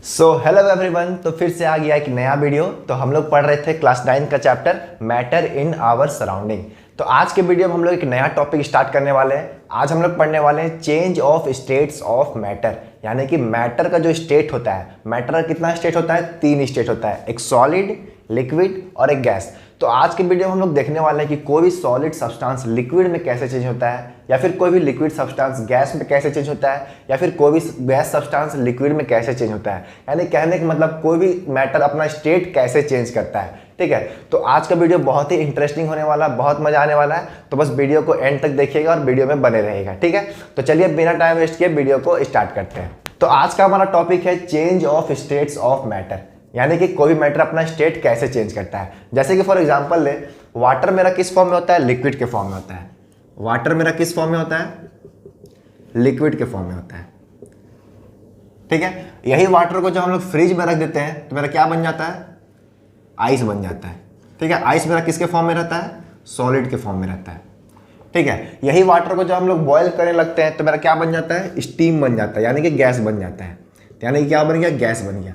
Hello everyone. तो फिर से आ गया एक नया वीडियो। तो हम लोग पढ़ रहे थे क्लास 9 का chapter matter in our surroundings. तो आज के वीडियो में हम लोग एक नया टॉपिक स्टार्ट करने वाले हैं। आज हम लोग पढ़ने वाले हैं change of states of matter, यानी कि मैटर का जो स्टेट होता है। मैटर का कितना स्टेट होता है? 3 स्टेट होता है, एक सॉलिड, लिक्विड और एक गैस। तो आज के वीडियो में हम लोग देखने वाले हैं कि कोई भी सॉलिड सब्सटेंस लिक्विड में कैसे चेंज होता है, या फिर कोई भी लिक्विड सब्सटेंस गैस में कैसे चेंज होता है, या फिर कोई भी गैस सब्सटेंस लिक्विड में कैसे चेंज होता है। यानी कहने का मतलब कोई भी मैटर अपना स्टेट कैसे चेंज करता है। ठीक है, तो आज का वीडियो बहुत ही इंटरेस्टिंग होने वाला है, बहुत मजा आने वाला है। तो बस वीडियो को एंड तक देखिएगा और वीडियो में बने रहेगा। ठीक है, तो चलिए बिना टाइम वेस्ट किए वीडियो को स्टार्ट करते हैं। तो आज का हमारा टॉपिक है change of states of matter, यानी कि कोई भी मैटर अपना स्टेट कैसे चेंज करता है। जैसे कि फॉर एग्जांपल ले, वाटर मेरा किस फॉर्म में होता है? लिक्विड के फॉर्म में होता है। वाटर मेरा किस फॉर्म में होता है? लिक्विड के फॉर्म में होता है। ठीक है, यही वाटर को जब हम लोग फ्रिज में रख देते हैं तो मेरा क्या बन जाता है? आइस बन जाता है। ठीक है, आइस मेरा किसके फॉर्म में रहता है? सॉलिड के फॉर्म में रहता है। ठीक है, यही वाटर को जब हम लोग बॉयल करने लगते हैं तो मेरा क्या बन जाता है? स्टीम बन जाता है, यानी कि गैस बन जाता है। यानी कि क्या बन गया? गैस बन गया।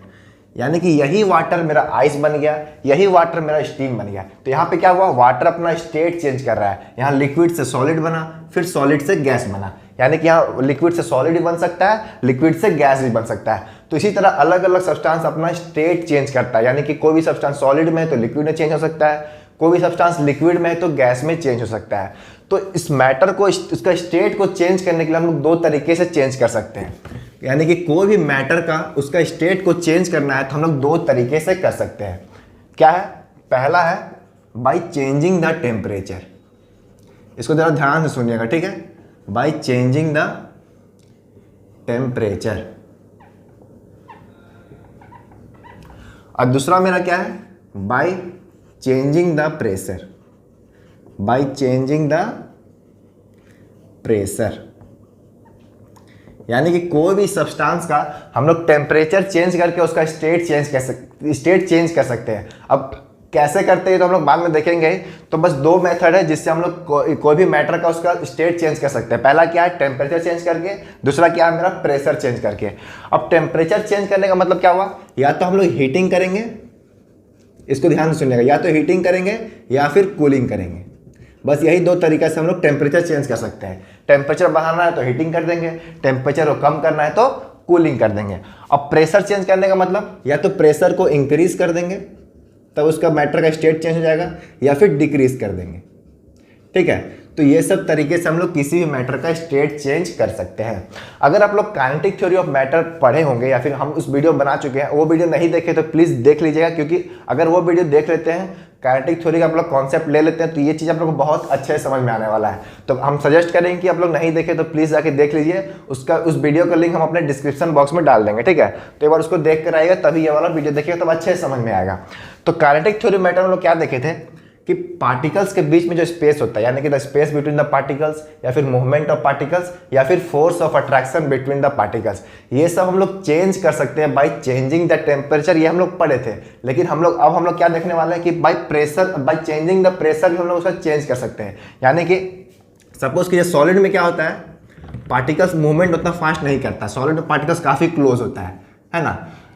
यानी कि यही वाटर मेरा आइस बन गया, यही वाटर मेरा स्टीम बन गया। तो यहाँ पे क्या हुआ? वाटर अपना स्टेट चेंज कर रहा है। यहाँ लिक्विड से सॉलिड बना, फिर सॉलिड से गैस बना। यानी कि यहाँ लिक्विड से सॉलिड भी बन सकता है, लिक्विड से गैस भी बन सकता है। तो इसी तरह अलग अलग सब्सटेंस अपना स्टेट चेंज करता है। यानी कि कोई भी सब्सटेंस सॉलिड में है तो लिक्विड में चेंज हो सकता है, कोई भी सब्सटेंस लिक्विड में है तो गैस में चेंज हो सकता है। तो इस मैटर को, इसका स्टेट को चेंज करने के लिए हम लोग 2 तरीके से चेंज कर सकते हैं। यानी कि कोई भी मैटर का उसका स्टेट को चेंज करना है तो हम लोग 2 तरीके से कर सकते हैं। क्या है? पहला है बाय चेंजिंग द टेम्परेचर। इसको जरा ध्यान से सुनिएगा, ठीक है? By changing the temperature. और दूसरा मेरा क्या है? By changing the pressure. By changing the pressure, यानी कि कोई भी सब्सटेंस का हम लोग टेम्परेचर चेंज करके उसका स्टेट चेंज कर सकते हैं। अब कैसे करते हैं तो हम लोग बाद में देखेंगे। तो बस 2 मेथड है जिससे हम लोग कोई भी मैटर का उसका स्टेट चेंज कर सकते हैं। पहला क्या है? टेम्परेचर चेंज करके। दूसरा क्या है मेरा? प्रेशर चेंज करके। अब टेम्परेचर चेंज करने का मतलब क्या हुआ? या तो हम लोग हीटिंग करेंगे, इसको ध्यान से सुनिएगा, या तो हीटिंग करेंगे या फिर कूलिंग करेंगे। बस यही 2 तरीके से हम लोग टेम्परेचर चेंज कर सकते हैं। टेम्परेचर बढ़ाना है तो हीटिंग कर देंगे, टेम्परेचर को कम करना है तो कूलिंग कर देंगे। अब प्रेशर चेंज करने का मतलब या तो प्रेशर को इंक्रीज कर देंगे तब उसका मैटर का स्टेट चेंज हो जाएगा, या फिर डिक्रीज कर देंगे। ठीक है, तो ये सब तरीके से हम लोग किसी भी मैटर का स्टेट चेंज कर सकते हैं। अगर आप लोग काइनेटिक थ्योरी ऑफ मैटर पढ़े होंगे या फिर हम उस वीडियो बना चुके हैं, वो वीडियो नहीं देखे तो प्लीज़ देख लीजिएगा, क्योंकि अगर वो वीडियो देख लेते हैं, काइनेटिक थ्योरी का आप लोग कॉन्सेप्ट ले लेते हैं, तो ये चीज़ आप लोग को बहुत अच्छे समझ में आने वाला है। तो हम सजेस्ट करेंगे कि आप लोग नहीं देखे तो प्लीज़ जाके देख लीजिए। उस वीडियो का लिंक हम अपने डिस्क्रिप्शन बॉक्स में डाल देंगे। ठीक है, तो एक बार उसको देख कर आइएगा, तभी ये वाला वीडियो देखिएगा, तब अच्छे समझ में आएगा। तो काइनेटिक थ्योरी मैटर हम लोग क्या देखे थे कि पार्टिकल्स के बीच में जो स्पेस होता है, यानी कि the space between the particles, या फिर मूवमेंट ऑफ पार्टिकल्स, या फिर force of attraction between the particles, ये सब हम लोग चेंज कर सकते हैं बाय चेंजिंग द टेम्परेचर। ये हम लोग पढ़े थे, लेकिन हम लोग क्या देखने वाले हैं कि बाय चेंजिंग द प्रेशर भी हम लोग उसका चेंज कर सकते हैं। यानी कि सपोज कि सॉलिड में क्या होता है? पार्टिकल्स मूवमेंट उतना फास्ट नहीं करता, सॉलिड में पार्टिकल्स काफ़ी क्लोज होता है ना?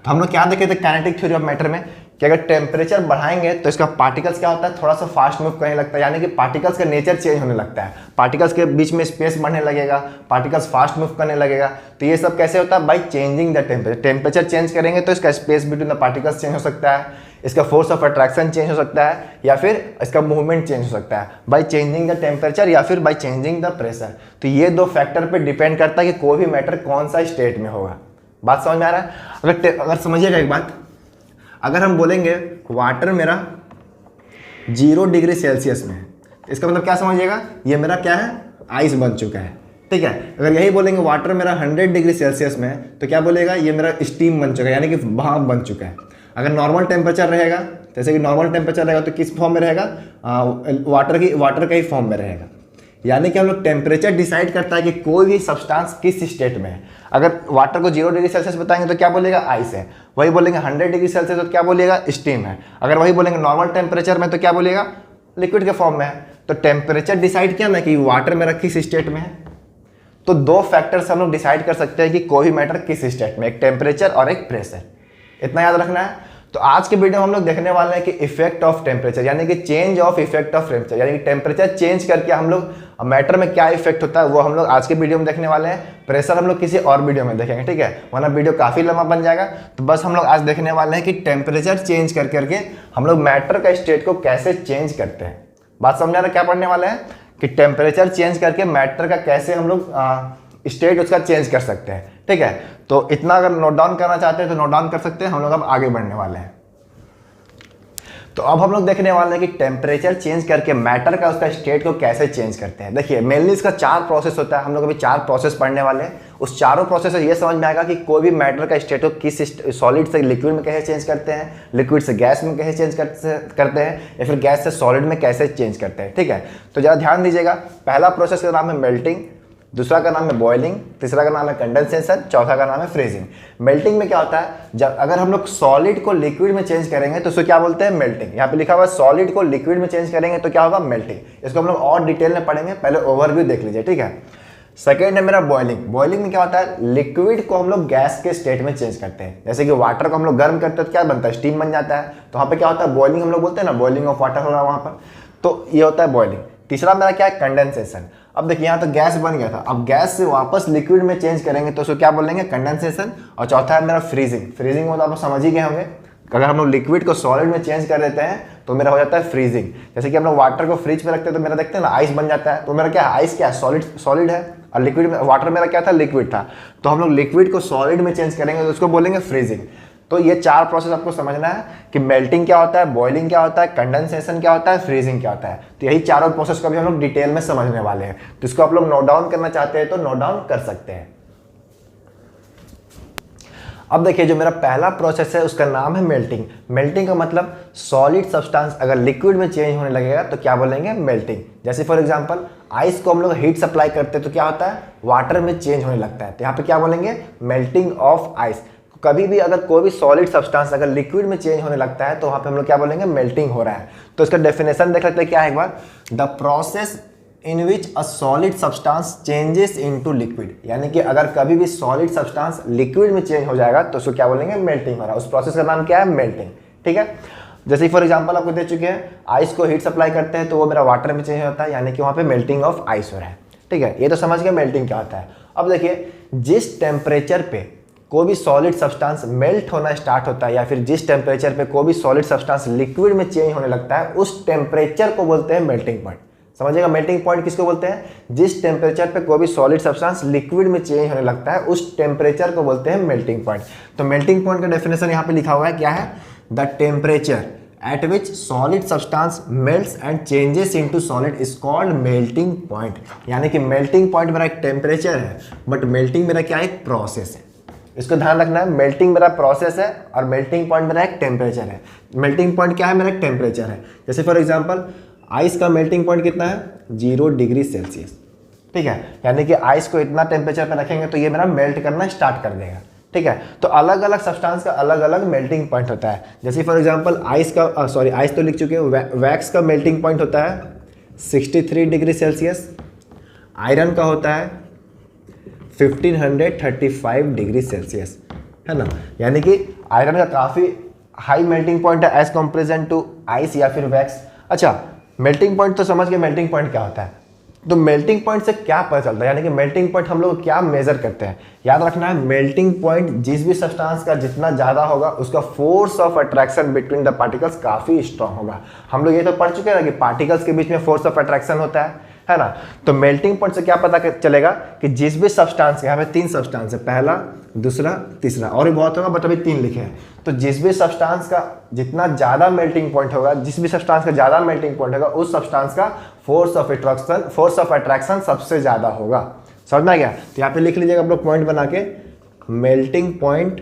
तो हम लोग क्या देखे थे काइनेटिक थ्योरी ऑफ मैटर में कि अगर टेम्परेचर बढ़ाएंगे तो इसका पार्टिकल्स क्या होता है? थोड़ा सा फास्ट मूव करने लगता है, यानी कि पार्टिकल्स का नेचर चेंज होने लगता है। पार्टिकल्स के बीच में स्पेस बढ़ने लगेगा, पार्टिकल्स फास्ट मूव करने लगेगा। तो ये सब कैसे होता है? By changing the temperature. Temperature change करेंगे तो इसका space between the particles change हो सकता है, इसका फोर्स ऑफ अट्रैक्शन चेंज हो सकता है, या फिर इसका मूवमेंट चेंज हो सकता है बाय चेंजिंग द टेम्परेचर या फिर बाय चेंजिंग द प्रेशर। तो ये 2 फैक्टर पर डिपेंड करता है कि कोई भी मैटर कौन सा स्टेट में होगा। बात समझ में आ रहा है? अगर समझिएगा एक बात, अगर हम बोलेंगे वाटर मेरा 0 डिग्री सेल्सियस में है, इसका मतलब क्या समझिएगा? ये मेरा क्या है? आइस बन चुका है। ठीक है, अगर यही बोलेंगे वाटर मेरा 100 डिग्री सेल्सियस में है तो क्या बोलेगा? ये मेरा स्टीम बन चुका है, यानी कि भाप बन चुका है। अगर नॉर्मल टेम्परेचर रहेगा, जैसे कि नॉर्मल टेम्परेचर रहेगा तो किस फॉर्म में रहेगा? वाटर का ही फॉर्म में रहेगा। यानी कि हम लोग टेम्परेचर डिसाइड करता है कि कोई भी सब्सटेंस किस स्टेट में है। अगर वाटर को 0 डिग्री सेल्सियस बताएंगे तो क्या बोलेगा? आइस है। वही बोलेंगे 100 डिग्री सेल्सियस तो क्या बोलेगा? स्टीम है। अगर वही बोलेंगे नॉर्मल टेम्परेचर में तो क्या बोलेगा? लिक्विड के फॉर्म में है। तो टेम्परेचर डिसाइड किया ना कि वाटर मेरा किस स्टेट में है। तो 2 फैक्टर से हम लोग डिसाइड कर सकते हैं कि कोई भी मैटर किस स्टेट में, एक टेम्परेचर और एक प्रेशर। इतना याद रखना है। तो आज के वीडियो में हम लोग देखने वाले हैं कि इफेक्ट ऑफ टेम्परेचर, यानी कि change of effect of temperature, यानी कि टेम्परेचर चेंज करके हम लोग मैटर में क्या इफेक्ट होता है वो हम लोग आज के वीडियो में देखने वाले हैं। प्रेशर हम लोग किसी और वीडियो में देखेंगे, ठीक है, वरना वीडियो काफ़ी लंबा बन जाएगा। तो बस हम लोग आज देखने वाले हैं कि टेम्परेचर चेंज कर करके हम लोग मैटर का स्टेट को कैसे चेंज करते हैं। बात समझ आ रहा है? क्या पढ़ने वाले हैं कि टेम्परेचर चेंज करके मैटर का कैसे हम लोग स्टेट उसका चेंज कर सकते हैं, ठीक है। तो इतना अगर नोट डाउन करना चाहते हैं तो नोट डाउन कर सकते हैं। हम लोग अब आगे बढ़ने वाले हैं। तो अब हम लोग देखने वाले हैं कि टेम्परेचर चेंज करके मैटर का उसका स्टेट को कैसे चेंज करते हैं। देखिए मेनली इसका 4 प्रोसेस होता है। हम लोग अभी 4 प्रोसेस पढ़ने वाले हैं। उस चारों प्रोसेस से ये समझ में आएगा कि कोई भी मैटर का स्टेट को किस सॉलिड से लिक्विड में कैसे चेंज करते हैं, लिक्विड से गैस में कैसे चेंज करते हैं, या फिर गैस से सॉलिड में कैसे चेंज करते हैं, ठीक है। तो ज़रा ध्यान दीजिएगा। पहला प्रोसेस का नाम है मेल्टिंग, दूसरा का नाम है बॉइलिंग, तीसरा का नाम है कंडेंसेशन, चौथा का नाम है फ्रीजिंग। मेल्टिंग में क्या होता है, जब अगर हम लोग सॉलिड को लिक्विड में चेंज करेंगे तो उसको क्या बोलते हैं, मेल्टिंग। यहाँ पे लिखा हुआ है सॉलिड को लिक्विड में चेंज करेंगे तो क्या होगा, मेल्टिंग। इसको हम लोग और डिटेल में पढ़ेंगे, पहले ओवरव्यू देख लीजिए, ठीक है। सेकेंड है मेरा बॉइलिंग। बॉइलिंग में क्या होता है, लिक्विड को हम लोग गैस के स्टेट में चेंज करते हैं। जैसे कि वाटर को हम लोग गर्म करते हैं तो क्या बनता है, स्टीम बन जाता है। तो वहाँ पे क्या होता है, बॉइलिंग हम लोग बोलते हैं ना, बॉइलिंग ऑफ वाटर हो रहा है वहाँ पर। तो ये होता है बॉइलिंग। तीसरा मेरा क्या है, कंडेंसेशन। अब देखिए यहाँ तो गैस बन गया था, अब गैस से वापस लिक्विड में चेंज करेंगे तो उसको क्या बोलेंगे, कंडेंसेशन। और चौथा है मेरा फ्रीजिंग। फ्रीजिंग में तो आप समझ ही गए होंगे, अगर हम लोग लिक्विड को सॉलिड में चेंज कर देते हैं तो मेरा हो जाता है फ्रीजिंग। जैसे कि हम लोग वाटर को फ्रिज में रखते हैं तो मेरा देखते हैं ना आइस बन जाता है। तो मेरा क्या है, आइस क्या है, सॉलिड है, और लिक्विड में वाटर मेरा क्या था, लिक्विड था। तो हम लोग लिक्विड को सॉलिड में चेंज करेंगे तो उसको बोलेंगे फ्रीजिंग। तो ये 4 प्रोसेस आपको समझना है कि मेल्टिंग क्या होता है, बॉइलिंग क्या होता है, कंडेंसेशन क्या होता है, फ्रीजिंग क्या होता है। तो यही चारों प्रोसेस को भी हम लोग डिटेल में समझने वाले हैं। तो इसको आप लोग नोट डाउन करना चाहते हैं तो नोट डाउन कर सकते हैं। अब देखिए जो मेरा पहला प्रोसेस है उसका नाम है मेल्टिंग। मेल्टिंग का मतलब सॉलिड सब्सटेंस अगर लिक्विड में चेंज होने लगेगा तो क्या बोलेंगे, मेल्टिंग। जैसे फॉर एग्जांपल आइस को हम लोग हीट सप्लाई करते हैं तो क्या होता है, वाटर में चेंज होने लगता है। तो यहाँ पे क्या बोलेंगे, मेल्टिंग ऑफ आइस। कभी भी अगर कोई भी सॉलिड सब्सटेंस अगर लिक्विड में चेंज होने लगता है तो वहाँ पे हम लोग क्या बोलेंगे, मेल्टिंग हो रहा है। तो इसका डेफिनेशन देख लेते हैं क्या है एक बार, the process in which a solid substance changes into liquid. यानी कि अगर कभी भी सॉलिड सब्सटेंस लिक्विड में चेंज हो जाएगा तो उसको क्या बोलेंगे, मेल्टिंग हो रहा है। उस प्रोसेस का नाम क्या है, मेल्टिंग, ठीक है। जैसे फॉर एग्जांपल आपको दे चुके हैं, आइस को हीट सप्लाई करते हैं तो वो मेरा वाटर में चेंज होता है, यानी कि वहाँ पे मेल्टिंग ऑफ आइस हो रहा है, ठीक है। ये तो समझ गए मेल्टिंग क्या होता है। अब देखिए जिस टेम्परेचर पे कोई भी सॉलिड सब्सटेंस मेल्ट होना स्टार्ट होता है या फिर जिस टेम्परेचर पे कोई भी सॉलिड सब्सटेंस लिक्विड में चेंज होने लगता है उस टेम्परेचर को बोलते हैं मेल्टिंग पॉइंट। समझिएगा मेल्टिंग पॉइंट किसको बोलते हैं, जिस टेम्परेचर पे कोई भी सॉलिड सब्सटेंस लिक्विड में चेंज होने लगता है उस टेम्परेचर को बोलते हैं मेल्टिंग पॉइंट। तो मेल्टिंग पॉइंट का डेफिनेशन यहाँ पे लिखा हुआ है, क्या है, the temperature at which solid substance melts and changes into solid is called melting point। यानी कि melting point मेरा एक टेम्परेचर है बट melting मेरा क्या, एक प्रोसेस है। इसको ध्यान रखना है, मेल्टिंग मेरा प्रोसेस है और मेल्टिंग पॉइंट मेरा एक टेम्परेचर है। मेल्टिंग पॉइंट क्या है, मेरा एक टेम्परेचर है। जैसे फॉर एग्जांपल आइस का मेल्टिंग पॉइंट कितना है, 0 डिग्री सेल्सियस, ठीक है। यानी कि आइस को इतना टेम्परेचर पर रखेंगे तो ये मेरा मेल्ट करना स्टार्ट कर देगा, ठीक है। तो अलग अलग सब्सटेंस का अलग अलग मेल्टिंग पॉइंट होता है। जैसे फॉर एग्जांपल आइस का आइस तो लिख चुके हैं, वैक्स का मेल्टिंग पॉइंट होता है 63 डिग्री सेल्सियस। आयरन का होता है 1535 डिग्री सेल्सियस, है ना। यानी कि आयरन का काफ़ी हाई मेल्टिंग पॉइंट है एज कंपेरिजन टू आइस या फिर वैक्स। अच्छा मेल्टिंग पॉइंट तो समझ गए, मेल्टिंग पॉइंट क्या होता है। तो मेल्टिंग पॉइंट से क्या पता चलता है, यानी कि मेल्टिंग पॉइंट हम लोग क्या मेजर करते हैं। याद रखना है मेल्टिंग पॉइंट जिस भी सब्सटेंस का जितना ज़्यादा होगा उसका force of attraction between the particles काफ़ी स्ट्रांग होगा। हम लोग ये तो पढ़ चुके हैं ना कि पार्टिकल्स के बीच में फोर्स ऑफ अट्रैक्शन होता है ना। तो मेल्टिंग पॉइंट से क्या पता चलेगा कि जिस भी सब्सटेंस, यहाँ पे 3 सब्सटेंस है, पहला दूसरा तीसरा, और भी बहुत होगा बट अभी 3 लिखे हैं। तो जिस भी सब्सटेंस का जितना ज़्यादा मेल्टिंग पॉइंट होगा, जिस भी सब्सटेंस का ज़्यादा मेल्टिंग पॉइंट होगा उस सब्सटेंस का फोर्स ऑफ अट्रैक्शन सबसे ज़्यादा होगा। समझ में आ गया। तो यहाँ पे लिख लीजिएगा आप लोग पॉइंट बना के, मेल्टिंग पॉइंट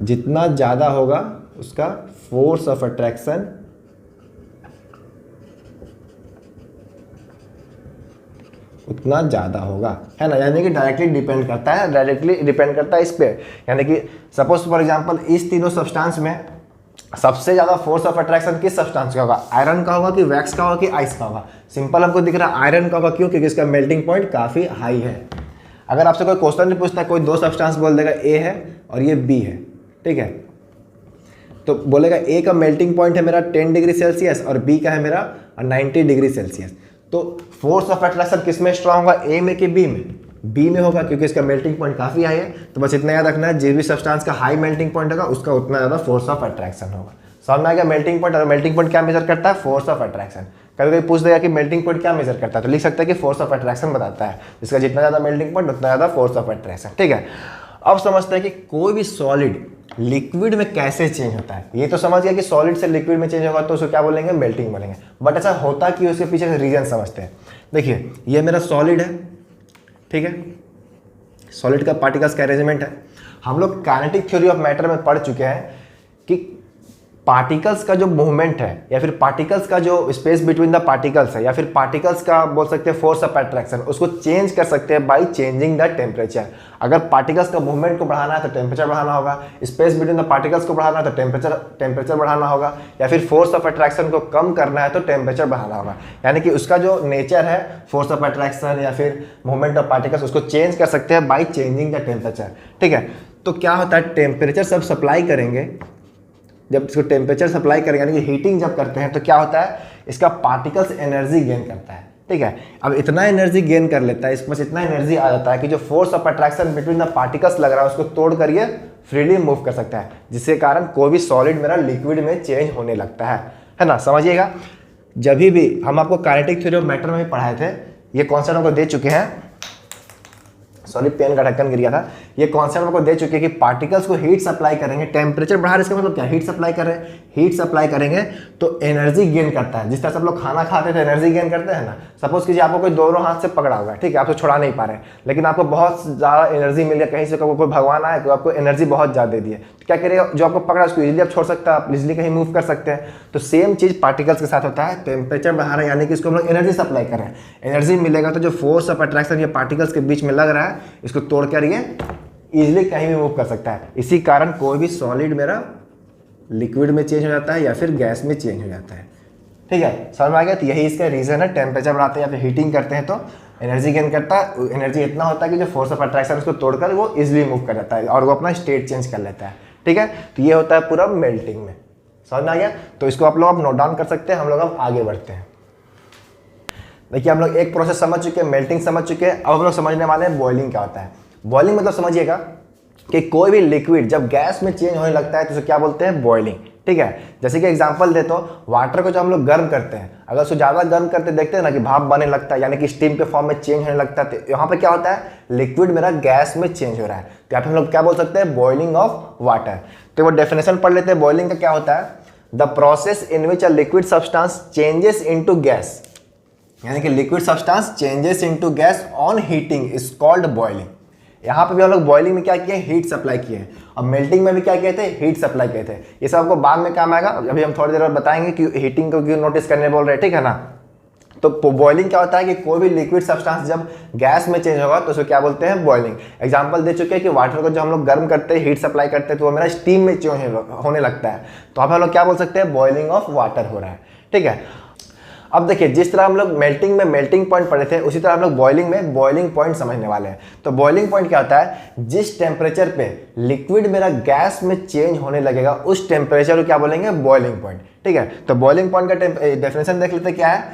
जितना ज़्यादा होगा उसका फोर्स ऑफ अट्रैक्शन उतना ज़्यादा होगा, है ना। यानी कि डायरेक्टली डिपेंड करता है इस पे। यानी कि सपोज फॉर एग्जांपल इस तीनों सब्सटेंस में सबसे ज़्यादा फोर्स ऑफ अट्रैक्शन किस सब्सटेंस का होगा, आयरन का होगा कि वैक्स का होगा कि आइस का होगा। सिंपल हमको दिख रहा है आयरन का होगा, क्यों, क्योंकि इसका मेल्टिंग पॉइंट काफ़ी हाई है। अगर आपसे कोई क्वेश्चन नहीं पूछता, कोई दो सब्सटेंस बोल देगा ए है और ये बी है, ठीक है, तो बोलेगा ए का मेल्टिंग पॉइंट है मेरा 10 डिग्री सेल्सियस और बी का है मेरा 90 डिग्री सेल्सियस। तो फोर्स ऑफ अट्रैक्शन किस में स्ट्रांग होगा, ए में कि बी में? बी में होगा, क्योंकि इसका मेल्टिंग पॉइंट काफ़ी हाई है। तो बस इतना याद रखना है, जिस भी सब्सटेंस का हाई मेल्टिंग पॉइंट होगा उसका उतना ज़्यादा फोर्स ऑफ अट्रैक्शन होगा। समझ में आ गया मेल्टिंग पॉइंट? और मेल्टिंग पॉइंट क्या मेजर करता है? Force of attraction. कभी कभी पूछ देगा कि मेल्टिंग पॉइंट क्या मेजर करता है, तो लिख सकते हैं कि फोर्स ऑफ अट्रैक्शन बताता है, जिसका जितना ज़्यादा मेल्टिंग पॉइंट उतना ज़्यादा फोर्स ऑफ अट्रैक्शन, ठीक है। अब समझते हैं कि कोई भी सॉलिड लिक्विड में कैसे चेंज होता है। ये तो समझ गया कि सॉलिड से लिक्विड में चेंज होगा तो उसको क्या बोलेंगे, मेल्टिंग बोलेंगे। बट ऐसा होता कि उसके पीछे का रीजन समझते हैं। देखिए ये मेरा सॉलिड है, ठीक है, सॉलिड का पार्टिकल्स का अरेंजमेंट है। हम लोग काइनेटिक थ्योरी ऑफ मैटर में पढ़ चुके हैं कि पार्टिकल्स का जो मूवमेंट है या फिर पार्टिकल्स का जो स्पेस बिटवीन द पार्टिकल्स है या फिर पार्टिकल्स का बोल सकते हैं फोर्स ऑफ अट्रैक्शन, उसको चेंज कर सकते हैं बाय चेंजिंग द टेम्परेचर। अगर पार्टिकल्स का मूवमेंट को बढ़ाना है तो टेम्परेचर बढ़ाना होगा, स्पेस बिटवीन द पार्टिकल्स को बढ़ाना है तो टेम्परेचर बढ़ाना होगा, या फिर फोर्स ऑफ अट्रैक्शन को कम करना है तो टेम्परेचर बढ़ाना होगा। यानी कि उसका जो नेचर है फोर्स ऑफ अट्रैक्शन या फिर मूवमेंट ऑफ पार्टिकल्स, उसको चेंज कर सकते हैं बाई चेंजिंग द टेम्परेचर, ठीक है। तो क्या होता है, टेम्परेचर सब सप्लाई करेंगे, जब इसको टेम्परेचर सप्लाई करेंगे यानी कि हीटिंग जब करते हैं तो क्या होता है, इसका पार्टिकल्स एनर्जी गेन करता है, ठीक है। अब इतना एनर्जी गेन कर लेता है, इसके पास इतना एनर्जी आ जाता है कि जो force of attraction between the particles लग रहा है उसको तोड़ कर ये फ्रीली मूव कर सकता है, जिसके कारण कोई भी सॉलिड मेरा लिक्विड में चेंज होने लगता है ना। समझिएगा, जब भी हम आपको काइनेटिक थ्योरी ऑफ मैटर में भी पढ़ाए थे, ये कॉन्सेप्ट हमको दे चुके हैं, सॉरी पेन का ढक्कन गिर गया था, ये कॉन्सेप्ट आपको दे चुके हैं कि पार्टिकल्स को हीट सप्लाई करेंगे, टेम्परेचर बढ़ा रहे, इसका मतलब क्या, हीट सप्लाई कर रहे हैं, हीट सप्लाई करेंगे तो एनर्जी गेन करता है। जिस तरह से आप लोग खाना खाते थे एनर्जी गेन करते हैं ना, सपोज कीजिए आपको कोई दोनों हाथ से पकड़ा होगा, ठीक है, आप तो छुड़ा नहीं पा रहे हैं, लेकिन आपको बहुत ज़्यादा एनर्जी मिल गया, कहीं से कोई भगवान आए तो आपको एनर्जी बहुत ज़्यादा दे दी है, तो क्या करेगा, जो आपको पकड़ा उसको इजीली आप छोड़ सकते हैं, आप इजीली कहीं मूव कर सकते हैं। तो सेम चीज़ पार्टिकल्स के साथ होता है, टेम्परेचर बढ़ा रहे हैं यानी कि इसको हम लोग एनर्जी सप्लाई कर रहे हैं, एनर्जी मिलेगा तो जो फोर्स ऑफ अट्रैक्शन ये पार्टिकल्स के बीच में लग रहा है इसको तोड़ कर ये इजीली कहीं भी मूव कर सकता है। इसी कारण कोई भी सॉलिड मेरा लिक्विड में चेंज हो जाता है या फिर गैस में चेंज हो जाता है, ठीक है, समझ में आ गया। तो यही इसका रीजन है, टेम्परेचर बढ़ाते हैं या फिर हीटिंग करते हैं तो एनर्जी गेन करता है, एनर्जी इतना होता है कि जो फोर्स ऑफ अट्रैक्शन उसको तोड़कर वो इजीली मूव कर जाता है और वो अपना स्टेट चेंज कर लेता है, ठीक है। तो ये होता है पूरा मेल्टिंग में, समझ में आ गया। तो इसको आप लोग नोट डाउन कर सकते हैं। हम लोग अब आगे बढ़ते हैं। देखिए हम लोग एक प्रोसेस समझ चुके हैं, मेल्टिंग समझ चुके हैं, अब हम लोग समझने वाले हैं बॉइलिंग क्या होता है। बॉइलिंग मतलब समझिएगा कि कोई भी लिक्विड जब गैस में चेंज होने लगता है तो उसे क्या बोलते हैं, बॉइलिंग, ठीक है। जैसे कि एग्जांपल दे तो वाटर को जब हम लोग गर्म करते हैं, अगर उसको ज़्यादा गर्म करते देखते हैं ना कि भाप बनने लगता है यानी कि स्टीम के फॉर्म में चेंज होने लगता है, तो यहाँ पे क्या होता है, लिक्विड मेरा गैस में चेंज हो रहा है, तो यहाँ पे हम लोग क्या बोल सकते हैं, बॉइलिंग ऑफ वाटर। तो वो डेफिनेशन पढ़ लेते हैं बॉइलिंग का क्या होता है, the process in which a liquid substance changes into gas, यानी कि liquid substance changes into gas on heating is called boiling. यहाँ पे भी हम लोग बॉइलिंग में क्या किए, हीट सप्लाई किए हैं, और मेल्टिंग में भी क्या किए थे, हीट सप्लाई किए थे। ये सब आपको बाद में काम आएगा, अभी हम थोड़ी देर बाद बताएंगे कि हीटिंग को क्यों नोटिस करने बोल रहे हैं, ठीक है ना। तो बॉइलिंग क्या होता है कि कोई भी लिक्विड सब्सटेंस जब गैस में चेंज होगा तो उसको क्या बोलते हैं, बॉइलिंग। एग्जांपल दे चुके हैं कि वाटर को जब हम लोग गर्म करते हैं, हीट सप्लाई करते हैं, तो वो मेरा स्टीम में चेंज होने लगता है, तो अब हम लोग क्या बोल सकते हैं, बॉइलिंग ऑफ वाटर हो रहा है, ठीक है। अब देखिए जिस तरह हम लोग मेल्टिंग में मेल्टिंग पॉइंट पढ़े थे, उसी तरह हम लोग बॉइलिंग में बॉइलिंग पॉइंट समझने वाले हैं। तो बॉइलिंग पॉइंट क्या होता है, जिस टेम्परेचर पे लिक्विड मेरा गैस में चेंज होने लगेगा उस टेम्परेचर को क्या बोलेंगे, बॉइलिंग पॉइंट, ठीक है। तो बॉइलिंग पॉइंट का डेफिनेशन देख लेते हैं, क्या है,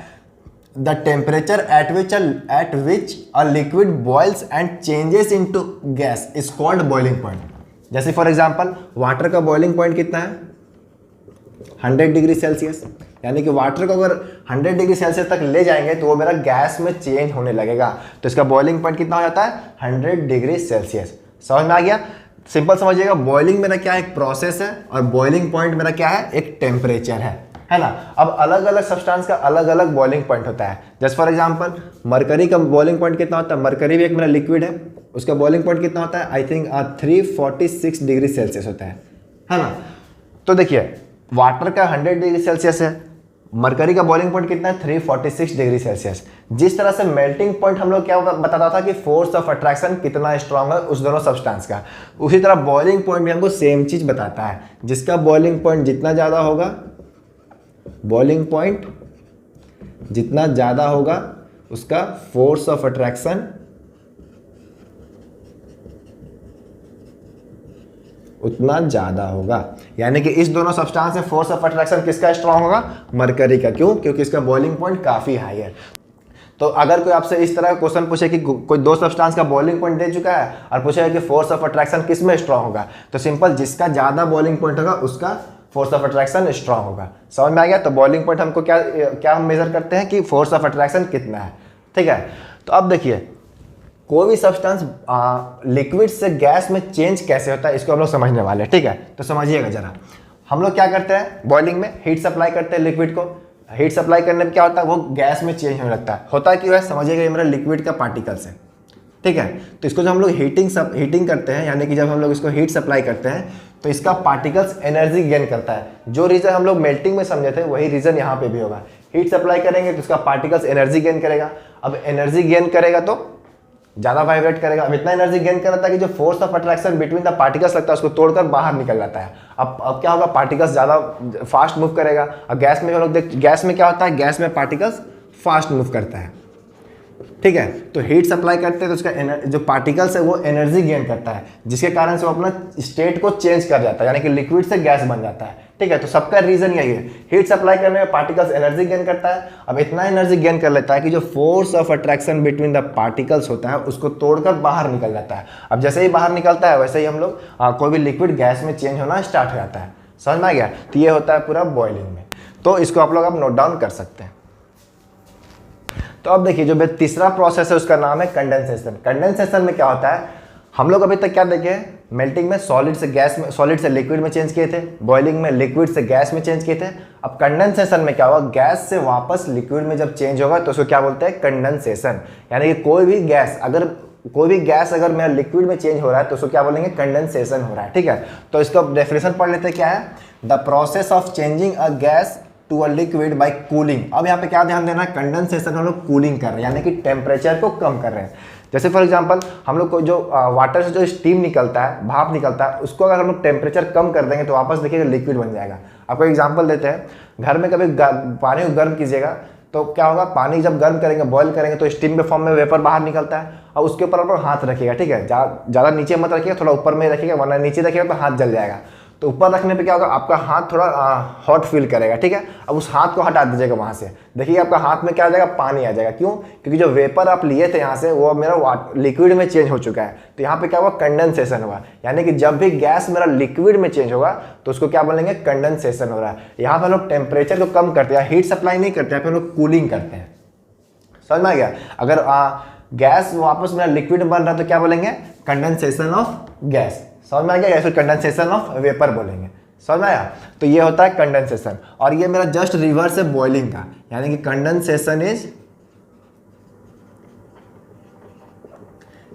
the temperature at which a liquid boils and changes into gas is called boiling point. जैसे फॉर एग्जांपल वाटर का बॉइलिंग पॉइंट कितना है, 100 डिग्री सेल्सियस, यानी कि वाटर को अगर 100 डिग्री सेल्सियस तक ले जाएंगे तो वो मेरा गैस में चेंज होने लगेगा, तो इसका बॉइलिंग पॉइंट कितना हो जाता है, 100 डिग्री सेल्सियस। समझ में आ गया, सिंपल समझिएगा, बॉइलिंग मेरा क्या एक प्रोसेस है और बॉइलिंग पॉइंट मेरा क्या है, एक टेम्परेचर है ना। अब अलग अलग सब्सटेंस का अलग अलग बॉइलिंग पॉइंट होता है। जैसे फॉर एग्जांपल मरकरी का बॉइलिंग पॉइंट कितना होता है, मरकरी भी एक मेरा लिक्विड है, उसका बॉइलिंग पॉइंट कितना होता है, आई थिंक 346 डिग्री सेल्सियस होता है ना। तो देखिए वाटर का 100 डिग्री सेल्सियस है, मरकरी का बॉइलिंग पॉइंट कितना है, 346 डिग्री सेल्सियस। जिस तरह से मेल्टिंग पॉइंट हम लोग क्या बताता था कि फोर्स ऑफ अट्रैक्शन कितना स्ट्रांग है उस दोनों सब्सटेंस का, उसी तरह बॉइलिंग पॉइंट भी हमको सेम चीज बताता है। जिसका बॉइलिंग पॉइंट जितना ज़्यादा होगा, बॉइलिंग पॉइंट जितना ज़्यादा होगा उसका फोर्स ऑफ अट्रैक्शन उतना ज़्यादा होगा। यानी कि इस दोनों सब्सटेंस में फोर्स ऑफ अट्रैक्शन किसका स्ट्रांग होगा? मरकरी का। क्यों? क्योंकि इसका बॉइलिंग पॉइंट काफ़ी हाई है। तो अगर कोई आपसे इस तरह का क्वेश्चन पूछे कि कोई दो सब्सटेंस का बॉइलिंग पॉइंट दे चुका है और पूछेगा कि फोर्स ऑफ अट्रैक्शन किस में स्ट्रांग होगा, तो सिंपल जिसका ज़्यादा बॉइलिंग पॉइंट होगा उसका फोर्स ऑफ अट्रैक्शन स्ट्रांग होगा। समझ में आ गया? तो बॉइलिंग पॉइंट हमको क्या हम मेजर करते हैं कि फोर्स ऑफ अट्रैक्शन कितना है। ठीक है, तो अब देखिए कोई भी सब्सटेंस लिक्विड से गैस में चेंज कैसे होता है इसको हम लोग समझने वाले हैं। ठीक है, तो समझिएगा जरा। हम लोग क्या करते हैं, बॉइलिंग में हीट सप्लाई करते हैं लिक्विड को। हीट सप्लाई करने में क्या होता है, वो गैस में चेंज होने लगता है। होता है क्यों है, समझिएगा, ये मेरा लिक्विड का पार्टिकल्स है। ठीक है, तो इसको जब हम लोग हीटिंग करते हैं, यानी कि जब हम लोग इसको हीट सप्लाई करते हैं तो इसका पार्टिकल्स एनर्जी गेन करता है। जो रीजन हम लोग मेल्टिंग में समझे थे वही रीजन यहाँ पे भी होगा। हीट सप्लाई करेंगे तो इसका पार्टिकल्स एनर्जी गेन करेगा। अब एनर्जी गेन करेगा तो ज़्यादा वाइब्रेट करेगा। अब इतना एनर्जी गेन कर रहा था कि जो force of attraction between the particles लगता है उसको तोड़कर बाहर निकल जाता है। अब क्या होगा, पार्टिकल्स ज़्यादा फास्ट मूव करेगा। अब गैस में हम लोग गैस में क्या होता है, गैस में पार्टिकल्स फास्ट मूव करता है। ठीक है, तो हीट सप्लाई करते हैं तो उसका जो पार्टिकल्स है वो एनर्जी गेन करता है, जिसके कारण से वो अपना स्टेट को चेंज कर जाता है, यानी कि लिक्विड से गैस बन जाता है। ठीक है, तो सबका रीजन यही है, हीट सप्लाई करने में पार्टिकल्स एनर्जी गेन करता है। अब इतना एनर्जी गेन कर लेता है कि जो force of attraction between the particles होता है उसको तोड़कर बाहर निकल जाता है। अब जैसे ही बाहर निकलता है वैसे ही हम लोग कोई भी लिक्विड गैस में चेंज होना स्टार्ट हो जाता है। समझ में आ गया? तो ये होता है पूरा बॉइलिंग में। तो इसको आप लोग अब नोट डाउन कर सकते हैं। तो अब देखिए जो तीसरा प्रोसेस है उसका नाम है कंडेंसेशन। कंडेंसेशन में क्या होता है, हम लोग अभी तक क्या देखे, मेल्टिंग में सॉलिड से गैस में, सॉलिड से लिक्विड में चेंज किए थे, बॉइलिंग में लिक्विड से गैस में चेंज किए थे। अब कंडेंसेशन में क्या होगा, गैस से वापस लिक्विड में जब चेंज होगा तो उसको क्या बोलते हैं, कंडेंसेशन। यानी कि कोई भी गैस अगर मेरा लिक्विड में चेंज हो रहा है तो उसको क्या बोलेंगे, कंडेंसेशन हो रहा है। ठीक है, तो इसका डेफिनेशन पढ़ लेते हैं। क्या है, the process of changing a gas to a liquid by cooling. अब यहाँ पे क्या ध्यान देना है, कंडेंसेशन हम लोग कूलिंग कर रहे हैं, यानी कि टेम्परेचर को कम कर रहे हैं। जैसे फॉर एग्जांपल हम लोग को जो वाटर से जो स्टीम निकलता है, भाप निकलता है, उसको अगर हम लोग टेम्परेचर कम कर देंगे तो वापस देखिएगा लिक्विड बन जाएगा। आपको एग्जांपल देते हैं, घर में कभी पानी को गर्म कीजिएगा तो क्या होगा, पानी जब गर्म करेंगे, बॉईल करेंगे तो स्टीम के फॉर्म में वेपर बाहर निकलता है। और उसके ऊपर आप हाथ रखिएगा। ठीक है, ज़्यादा नीचे मत रखिएगा, थोड़ा ऊपर में रखिएगा, वरना नीचे रखिएगा तो हाथ जल जाएगा। तो ऊपर रखने पे क्या होगा, आपका हाथ थोड़ा हॉट फील करेगा। ठीक है, अब उस हाथ को हटा दीजिएगा वहाँ से, देखिए आपका हाथ में क्या आ जाएगा, पानी आ जाएगा। क्यों? क्योंकि जो वेपर आप लिए थे यहाँ से वो मेरा लिक्विड में चेंज हो चुका है। तो यहाँ पे क्या हुआ, कंडेंसेशन हुआ। यानी कि जब भी गैस मेरा लिक्विड में चेंज होगा तो उसको क्या बोलेंगे, कंडेंसेशन हो रहा है। यहाँ पर हम लोग टेम्परेचर को कम करते हैं, हीट सप्लाई नहीं करते हैं, हम लोग कूलिंग करते हैं। समझ में आ गया? अगर गैस वापस मेरा लिक्विड बन रहा है तो क्या बोलेंगे, कंडेंसेशन ऑफ गैस। समझ में आ गया? या फिर कंडेंसेशन ऑफ वेपर बोलेंगे। समझ में आया? तो ये होता है कंडेंसेशन। और ये मेरा जस्ट रिवर्स है बॉइलिंग का, यानी कि condensation is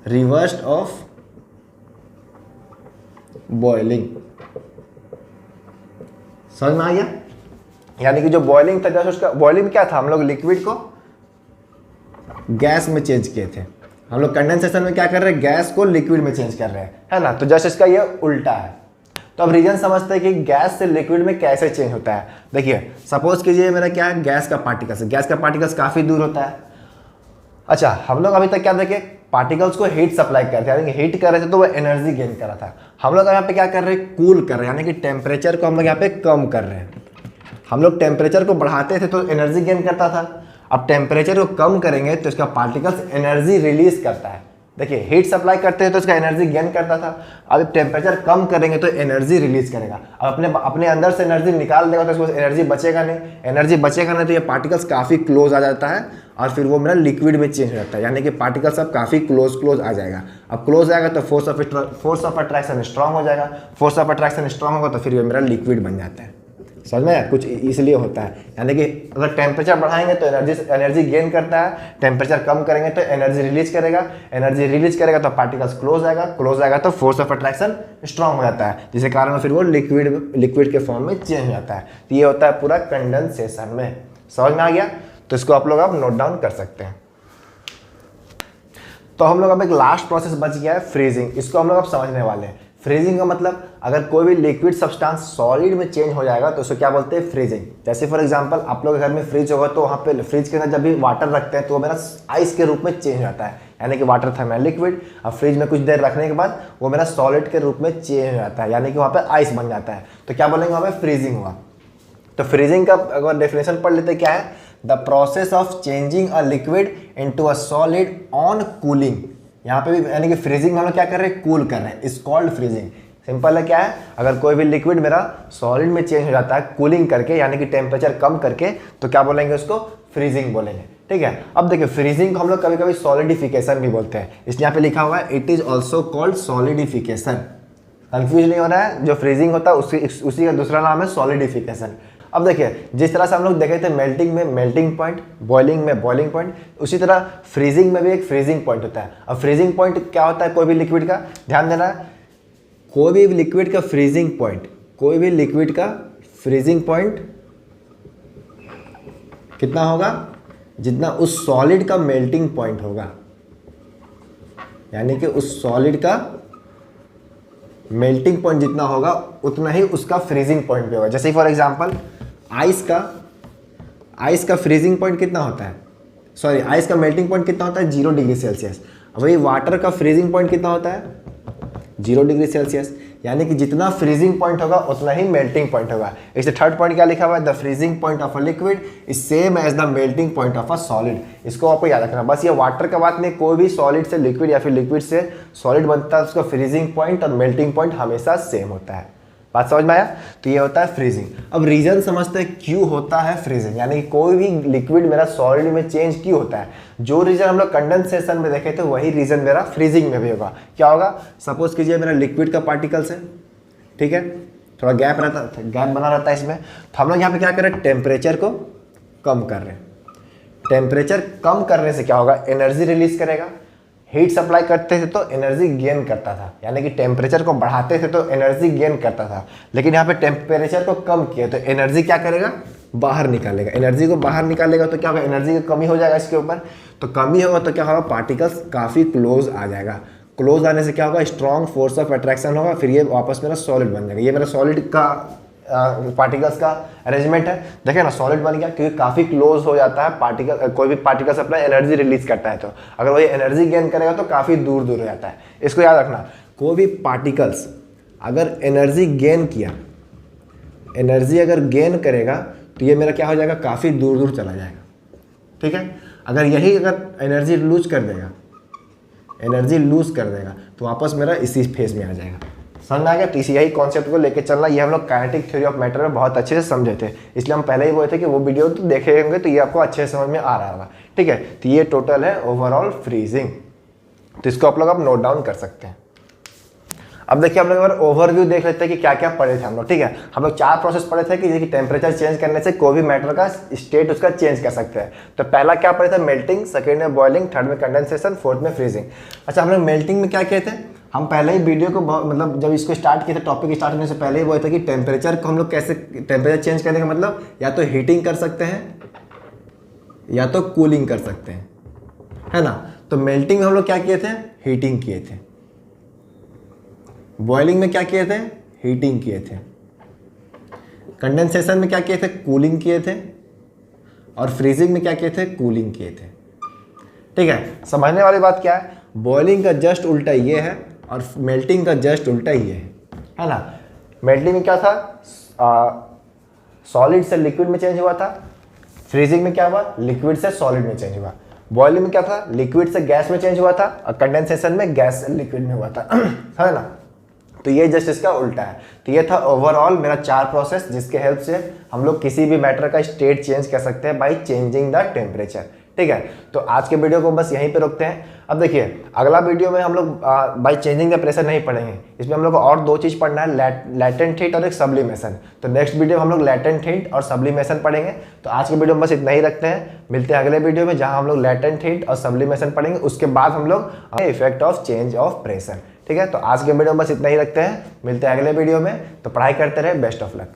reverse of boiling. समझ में आ गया? यानी कि जो बॉइलिंग था, जस्ट उसका बॉइलिंग क्या था, हम लोग लिक्विड को गैस में चेंज किए थे। हम लोग कंडेंसेशन में क्या कर रहे हैं, गैस को लिक्विड में चेंज कर रहे हैं, है ना। तो जस्ट इसका ये उल्टा है। तो अब रीजन समझते हैं कि गैस से लिक्विड में कैसे चेंज होता है। देखिए सपोज कीजिए मेरा क्या है, गैस का पार्टिकल्स है, गैस का पार्टिकल्स काफ़ी दूर होता है। अच्छा, हम लोग अभी तक क्या देखे, पार्टिकल्स को हीट सप्लाई करते हैं, यानी कि हीट कर रहे थे तो वो एनर्जी गेन कर रहा था। हम लोग यहाँ पे क्या कर रहे हैं, कूल कर रहे हैं, यानी कि टेम्परेचर को हम लोग यहाँ पे कम कर रहे हैं। हम लोग टेम्परेचर को बढ़ाते थे तो एनर्जी गेन करता था, अब टेम्परेचर को कम करेंगे तो इसका पार्टिकल्स एनर्जी रिलीज करता है। देखिए हीट सप्लाई करते हैं तो इसका एनर्जी गेन करता था, अब टेम्परेचर कम करेंगे तो एनर्जी रिलीज करेगा। अब अपने अंदर से एनर्जी निकाल देगा तो इसको एनर्जी बचेगा नहीं, एनर्जी बचेगा नहीं तो ये पार्टिकल्स काफ़ी क्लोज आ जाता है और फिर वो मेरा लिक्विड में चेंज हो जाता है, यानी कि पार्टिकल्स अब काफ़ी क्लोज आ जाएगा। अब क्लोज आएगा तो फोर्स ऑफ अट्रैक्शन स्ट्रांग हो जाएगा, फोर्स ऑफ अट्रैक्शन स्ट्रांग होगा तो फिर ये मेरा लिक्विड बन जाता है। समझ में? कुछ इसलिए होता है, यानी कि अगर टेम्परेचर बढ़ाएंगे तो एनर्जी गेन करता है, टेम्परेचर कम करेंगे तो एनर्जी रिलीज करेगा, एनर्जी रिलीज करेगा तो पार्टिकल्स क्लोज आएगा तो फोर्स ऑफ अट्रैक्शन स्ट्रांग हो जाता है, जिसके कारण फिर वो लिक्विड के फॉर्म में चेंज हो जाता है। तो ये होता है पूरा कंडेंसेशन में। समझ में आ गया? तो इसको आप लोग अब नोट डाउन कर सकते हैं। तो हम लोग अब एक लास्ट प्रोसेस बच गया है, फ्रीजिंग। इसको हम लोग अब समझने वाले हैं। फ्रीजिंग का मतलब अगर कोई भी लिक्विड सब्सटेंस सॉलिड में चेंज हो जाएगा तो उसको क्या बोलते हैं, फ्रीजिंग। जैसे फॉर एग्जांपल आप लोग के घर में फ्रिज होगा तो वहाँ पे फ्रिज के अंदर जब भी वाटर रखते हैं तो वो मेरा आइस के रूप में चेंज हो जाता है, यानी कि वाटर था मेरा लिक्विड, अब फ्रिज में कुछ देर रखने के बाद वो मेरा सॉलिड के रूप में चेंज हो जाता है, यानी कि वहाँ पे आइस बन जाता है, तो क्या बोलेंगे वहाँ पे, फ्रीजिंग हुआ। तो फ्रीजिंग का अगर डेफिनेशन पढ़ लेते क्या है, the process of changing a liquid into a solid on cooling. यहाँ पे भी यानी कि फ्रीजिंग हम लोग क्या कर रहे हैं, कूल कर रहे हैं, इज कॉल्ड फ्रीजिंग। सिंपल है, क्या है, अगर कोई भी लिक्विड मेरा सॉलिड में चेंज हो जाता है कूलिंग करके, यानी कि टेम्परेचर कम करके, तो क्या बोलेंगे उसको, फ्रीजिंग बोलेंगे। ठीक है, अब देखिए फ्रीजिंग को हम लोग कभी कभी सॉलिडिफिकेशन भी बोलते हैं, इसलिए यहाँ पे लिखा हुआ है it is also called solidification. Confuse नहीं होना है, जो फ्रीजिंग होता है उसी का दूसरा नाम है सॉलिडिफिकेशन। अब देखिए जिस तरह से हम लोग देखे थे मेल्टिंग में मेल्टिंग पॉइंट, बॉइलिंग में बॉइलिंग पॉइंट, उसी तरह फ्रीजिंग में भी एक फ्रीजिंग पॉइंट होता है। अब फ्रीजिंग पॉइंट क्या होता है, कोई भी लिक्विड का, ध्यान देना, कोई भी लिक्विड का फ्रीजिंग पॉइंट, कोई भी लिक्विड का फ्रीजिंग पॉइंट कितना होगा, जितना उस सॉलिड का मेल्टिंग पॉइंट होगा, यानी कि उस सॉलिड का मेल्टिंग पॉइंट जितना होगा उतना ही उसका फ्रीजिंग पॉइंट भी होगा। जैसे फॉर एग्जांपल आइस का फ्रीजिंग पॉइंट कितना होता है, सॉरी आइस का मेल्टिंग पॉइंट कितना होता है, 0 डिग्री सेल्सियस। वही वाटर का फ्रीजिंग पॉइंट कितना होता है, 0 डिग्री सेल्सियस, यानी कि जितना फ्रीजिंग पॉइंट होगा उतना ही मेल्टिंग पॉइंट होगा। इससे थर्ड पॉइंट क्या लिखा हुआ है, the freezing point of a liquid is same as the melting point of a solid. इसको आपको याद रखना, बस ये वाटर का बात नहीं, कोई भी सॉलिड से लिक्विड या फिर लिक्विड से सॉलिड बनता है उसका फ्रीजिंग पॉइंट और मेल्टिंग पॉइंट हमेशा सेम होता है। बात समझ में आया, तो ये होता है फ्रीजिंग। अब रीजन समझते हैं क्यों होता है फ्रीजिंग, यानी कि कोई भी लिक्विड मेरा सॉलिड में चेंज क्यों होता है। जो रीजन हम लोग कंडेंसेशन में देखे थे वही रीजन मेरा फ्रीजिंग में भी होगा। क्या होगा, सपोज कीजिए मेरा लिक्विड का पार्टिकल्स है, ठीक है, थोड़ा गैप बना रहता है इसमें, तो हम लोग यहाँ पे क्या कर रहे हैं, टेम्परेचर को कम कर रहे हैं। टेम्परेचर कम करने से क्या होगा, एनर्जी रिलीज करेगा। हीट सप्लाई करते थे तो एनर्जी गेन करता था, यानी कि टेम्परेचर को बढ़ाते थे तो एनर्जी गेन करता था, लेकिन यहाँ पे टेम्परेचर को कम किया तो एनर्जी क्या करेगा, बाहर निकालेगा। एनर्जी को बाहर निकालेगा तो क्या होगा, एनर्जी की कमी हो जाएगा इसके ऊपर, तो कमी होगा तो क्या होगा, पार्टिकल्स काफ़ी क्लोज आ जाएगा। क्लोज आने से क्या होगा, स्ट्रॉन्ग फोर्स ऑफ अट्रैक्शन होगा, फिर ये वापस मेरा सॉलिड बन जाएगा। ये मेरा सॉलिड का पार्टिकल्स का अरेंजमेंट है, देखे ना, सॉलिड बन गया क्योंकि काफ़ी क्लोज हो जाता है पार्टिकल। कोई भी पार्टिकल्स अपना एनर्जी रिलीज करता है तो अगर वही एनर्जी गेन करेगा तो काफ़ी दूर दूर हो जाता है। इसको याद रखना, कोई भी पार्टिकल्स अगर एनर्जी गेन किया, एनर्जी अगर गेन करेगा तो ये मेरा क्या हो जाएगा, काफ़ी दूर दूर चला जाएगा। ठीक है, अगर एनर्जी लूज कर देगा, एनर्जी लूज कर देगा तो वापस मेरा इसी फेज में आ जाएगा। समझ में आ गया, तो इसी यही कॉन्सेप्ट को लेके चलना, ये हम लोग काइनेटिक थ्योरी ऑफ मैटर में बहुत अच्छे से समझे थे, इसलिए हम पहले ही बोले थे कि वो वीडियो तो देखे होंगे तो ये आपको अच्छे से समझ में आ रहा होगा। ठीक है, तो ये टोटल है ओवरऑल फ्रीजिंग, तो इसको आप लोग अब नोट डाउन कर सकते हैं। अब देखिए हम लोग एक बार ओवरव्यू देख लेते हैं कि क्या क्या पढ़े थे हम लोग। ठीक है, हम लोग 4 प्रोसेस पढ़े थे कि जैसे टेम्परेचर चेंज करने से कोई भी मैटर का स्टेट उसका चेंज कर सकते हैं। तो पहला क्या पढ़े थे, मेल्टिंग, सेकेंड में बॉइलिंग, थर्ड में कंडेंसेशन, फोर्थ में फ्रीजिंग। अच्छा, हम लोग मेल्टिंग में क्या किए थे, हम पहले ही वीडियो को मतलब जब इसको स्टार्ट किए थे, टॉपिक स्टार्ट होने से पहले ही बोले थे कि टेम्परेचर को हम लोग कैसे, टेम्परेचर चेंज करने का मतलब या तो हीटिंग कर सकते हैं या तो कूलिंग कर सकते हैं, है ना। तो मेल्टिंग में हम लोग क्या किए थे, हीटिंग किए थे। बॉइलिंग में क्या किए थे, हीटिंग किए थे। कंडेंसेशन में क्या किए थे, कूलिंग किए थे। और फ्रीजिंग में क्या किए थे, कूलिंग किए थे। ठीक है, समझने वाली बात क्या है, बॉइलिंग का जस्ट उल्टा ये है और मेल्टिंग का जस्ट उल्टा ये है ना। मेल्टिंग में क्या था, सॉलिड से लिक्विड में चेंज हुआ था। फ्रीजिंग में क्या हुआ, लिक्विड से सॉलिड में चेंज हुआ। बॉइलिंग में क्या था, लिक्विड से गैस में चेंज हुआ था। और कंडेंसेशन में गैस से लिक्विड में हुआ था है ना। तो ये जस्ट इसका उल्टा है। तो ये था ओवरऑल मेरा 4 प्रोसेस जिसके हेल्प से हम लोग किसी भी मैटर का स्टेट चेंज कर सकते हैं बाय चेंजिंग द टेम्परेचर। ठीक है, तो आज के वीडियो को बस यहीं पे रोकते हैं। अब देखिए अगला वीडियो में हम लोग बाय चेंजिंग द प्रेशर नहीं पढ़ेंगे, इसमें हम लोग को और 2 चीज़ पढ़ना है, लैटेंट हीट और एक सब्लिमेशन। तो नेक्स्ट वीडियो में हम लोग लैटेंट हीट और सब्लिमेशन पढ़ेंगे। तो आज के वीडियो में बस इतना ही रखते हैं, मिलते हैं अगले वीडियो में जहाँ हम लोग लैटेंट हीट और सब्लिमेशन पढ़ेंगे। उसके बाद हम लोग effect of change of pressure. ठीक है, तो आज के वीडियो में बस इतना ही रखते हैं, मिलते हैं अगले वीडियो में। तो पढ़ाई करते रहे, बेस्ट ऑफ लक।